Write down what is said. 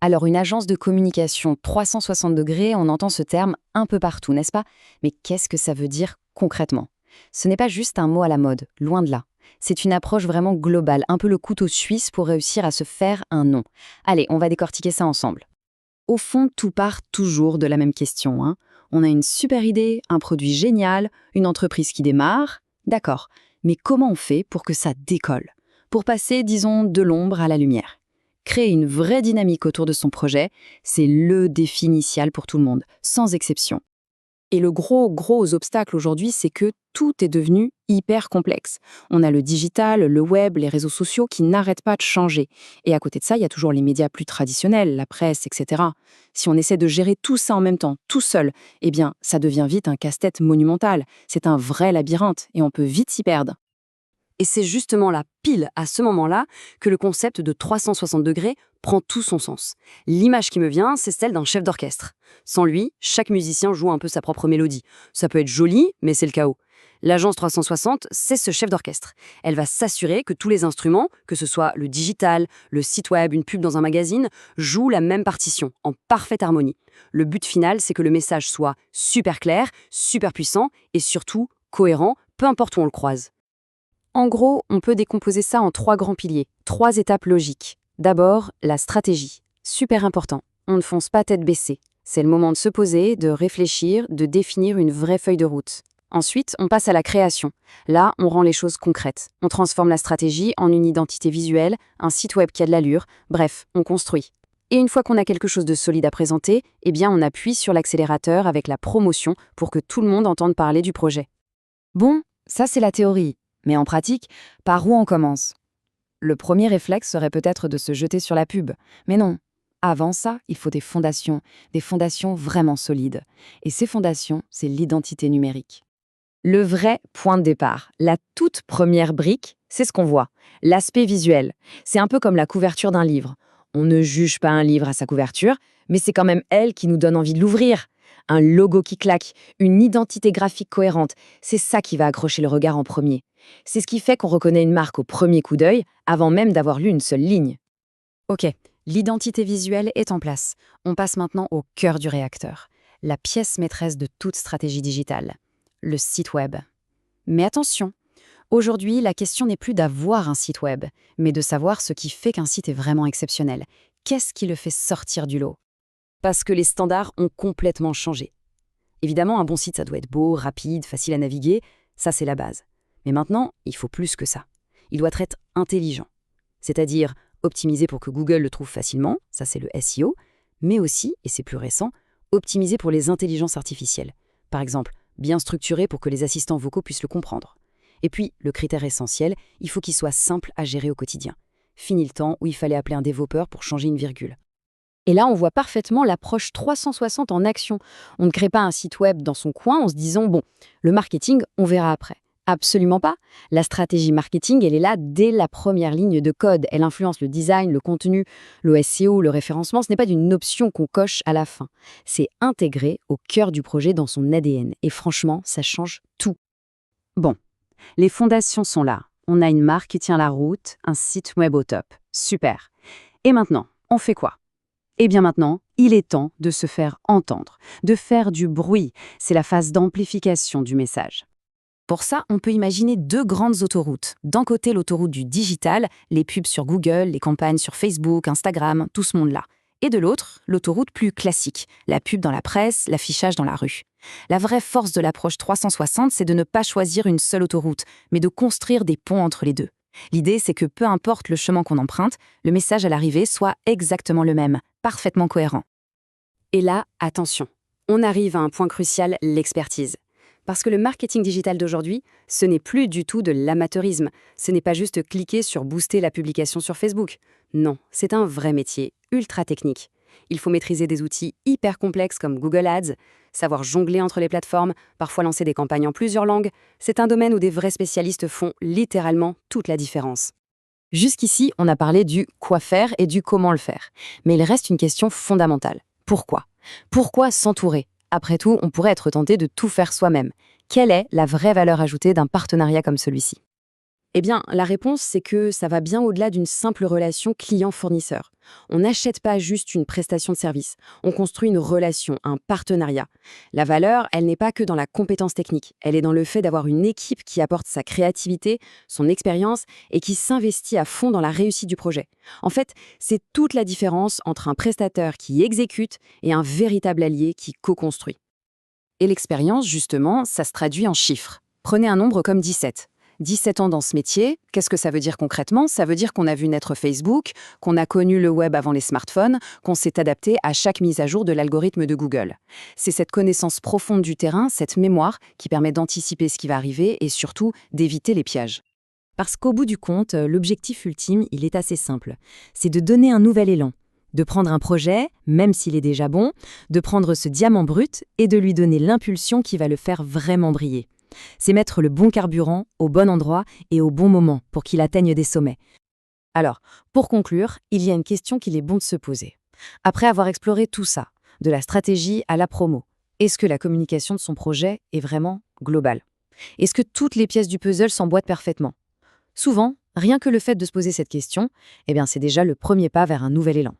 Alors, une agence de communication 360 degrés, on entend ce terme un peu partout, n'est-ce pas? Mais qu'est-ce que ça veut dire concrètement? Ce n'est pas juste un mot à la mode, loin de là. C'est une approche vraiment globale, un peu le couteau suisse pour réussir à se faire un nom. Allez, on va décortiquer ça ensemble. Au fond, tout part toujours de la même question, hein. On a une super idée, un produit génial, une entreprise qui démarre. D'accord, mais comment on fait pour que ça décolle? Pour passer, disons, de l'ombre à la lumière. Créer une vraie dynamique autour de son projet, c'est le défi initial pour tout le monde, sans exception. Et le gros obstacle aujourd'hui, c'est que tout est devenu hyper complexe. On a le digital, le web, les réseaux sociaux qui n'arrêtent pas de changer. Et à côté de ça, il y a toujours les médias plus traditionnels, la presse, etc. Si on essaie de gérer tout ça en même temps, tout seul, eh bien, ça devient vite un casse-tête monumental. C'est un vrai labyrinthe et on peut vite s'y perdre. Et c'est justement là, pile à ce moment-là, que le concept de 360 degrés prend tout son sens. L'image qui me vient, c'est celle d'un chef d'orchestre. Sans lui, chaque musicien joue un peu sa propre mélodie. Ça peut être joli, mais c'est le chaos. L'agence 360, c'est ce chef d'orchestre. Elle va s'assurer que tous les instruments, que ce soit le digital, le site web, une pub dans un magazine, jouent la même partition, en parfaite harmonie. Le but final, c'est que le message soit super clair, super puissant et surtout cohérent, peu importe où on le croise. En gros, on peut décomposer ça en trois grands piliers, trois étapes logiques. D'abord, la stratégie. Super important. On ne fonce pas tête baissée. C'est le moment de se poser, de réfléchir, de définir une vraie feuille de route. Ensuite, on passe à la création. Là, on rend les choses concrètes. On transforme la stratégie en une identité visuelle, un site web qui a de l'allure. Bref, on construit. Et une fois qu'on a quelque chose de solide à présenter, eh bien, on appuie sur l'accélérateur avec la promotion pour que tout le monde entende parler du projet. Bon, ça c'est la théorie. Mais en pratique, par où on commence? Le premier réflexe serait peut-être de se jeter sur la pub. Mais non. Avant ça, il faut des fondations vraiment solides. Et ces fondations, c'est l'identité numérique. Le vrai point de départ, la toute première brique, c'est ce qu'on voit, l'aspect visuel. C'est un peu comme la couverture d'un livre. On ne juge pas un livre à sa couverture, mais c'est quand même elle qui nous donne envie de l'ouvrir. Un logo qui claque, une identité graphique cohérente, c'est ça qui va accrocher le regard en premier. C'est ce qui fait qu'on reconnaît une marque au premier coup d'œil, avant même d'avoir lu une seule ligne. Ok, l'identité visuelle est en place. On passe maintenant au cœur du réacteur, la pièce maîtresse de toute stratégie digitale, le site web. Mais attention, aujourd'hui, la question n'est plus d'avoir un site web, mais de savoir ce qui fait qu'un site est vraiment exceptionnel. Qu'est-ce qui le fait sortir du lot? Parce que les standards ont complètement changé. Évidemment, un bon site, ça doit être beau, rapide, facile à naviguer, ça c'est la base. Mais maintenant, il faut plus que ça. Il doit être intelligent, c'est-à-dire optimisé pour que Google le trouve facilement, ça c'est le SEO, mais aussi, et c'est plus récent, optimisé pour les intelligences artificielles. Par exemple, bien structuré pour que les assistants vocaux puissent le comprendre. Et puis, le critère essentiel, il faut qu'il soit simple à gérer au quotidien. Fini le temps où il fallait appeler un développeur pour changer une virgule. Et là, on voit parfaitement l'approche 360 en action. On ne crée pas un site web dans son coin en se disant « bon, le marketing, on verra après ». Absolument pas. La stratégie marketing, elle est là dès la première ligne de code. Elle influence le design, le contenu, le SEO, le référencement. Ce n'est pas une option qu'on coche à la fin. C'est intégré au cœur du projet dans son ADN. Et franchement, ça change tout. Bon, les fondations sont là. On a une marque qui tient la route, un site web au top. Super. Et maintenant, on fait quoi? Eh bien maintenant, il est temps de se faire entendre, de faire du bruit. C'est la phase d'amplification du message. Pour ça, on peut imaginer deux grandes autoroutes. D'un côté, l'autoroute du digital, les pubs sur Google, les campagnes sur Facebook, Instagram, tout ce monde-là. Et de l'autre, l'autoroute plus classique, la pub dans la presse, l'affichage dans la rue. La vraie force de l'approche 360, c'est de ne pas choisir une seule autoroute, mais de construire des ponts entre les deux. L'idée, c'est que peu importe le chemin qu'on emprunte, le message à l'arrivée soit exactement le même, parfaitement cohérent. Et là, attention, on arrive à un point crucial, l'expertise. Parce que le marketing digital d'aujourd'hui, ce n'est plus du tout de l'amateurisme. Ce n'est pas juste cliquer sur booster la publication sur Facebook. Non, c'est un vrai métier, ultra technique. Il faut maîtriser des outils hyper complexes comme Google Ads, savoir jongler entre les plateformes, parfois lancer des campagnes en plusieurs langues. C'est un domaine où des vrais spécialistes font littéralement toute la différence. Jusqu'ici, on a parlé du quoi faire et du comment le faire. Mais il reste une question fondamentale. Pourquoi? Pourquoi s'entourer? Après tout, on pourrait être tenté de tout faire soi-même. Quelle est la vraie valeur ajoutée d'un partenariat comme celui-ci? Eh bien, la réponse, c'est que ça va bien au-delà d'une simple relation client-fournisseur. On n'achète pas juste une prestation de service, on construit une relation, un partenariat. La valeur, elle n'est pas que dans la compétence technique, elle est dans le fait d'avoir une équipe qui apporte sa créativité, son expérience et qui s'investit à fond dans la réussite du projet. En fait, c'est toute la différence entre un prestataire qui exécute et un véritable allié qui co-construit. Et l'expérience, justement, ça se traduit en chiffres. Prenez un nombre comme 17. 17 ans dans ce métier, qu'est-ce que ça veut dire concrètement? Ça veut dire qu'on a vu naître Facebook, qu'on a connu le web avant les smartphones, qu'on s'est adapté à chaque mise à jour de l'algorithme de Google. C'est cette connaissance profonde du terrain, cette mémoire, qui permet d'anticiper ce qui va arriver et surtout d'éviter les pièges. Parce qu'au bout du compte, l'objectif ultime, il est assez simple. C'est de donner un nouvel élan. De prendre un projet, même s'il est déjà bon, de prendre ce diamant brut et de lui donner l'impulsion qui va le faire vraiment briller. C'est mettre le bon carburant au bon endroit et au bon moment pour qu'il atteigne des sommets. Alors, pour conclure, il y a une question qu'il est bon de se poser. Après avoir exploré tout ça, de la stratégie à la promo, est-ce que la communication de son projet est vraiment globale? Est-ce que toutes les pièces du puzzle s'emboîtent parfaitement? Souvent, rien que le fait de se poser cette question, c'est déjà le premier pas vers un nouvel élan.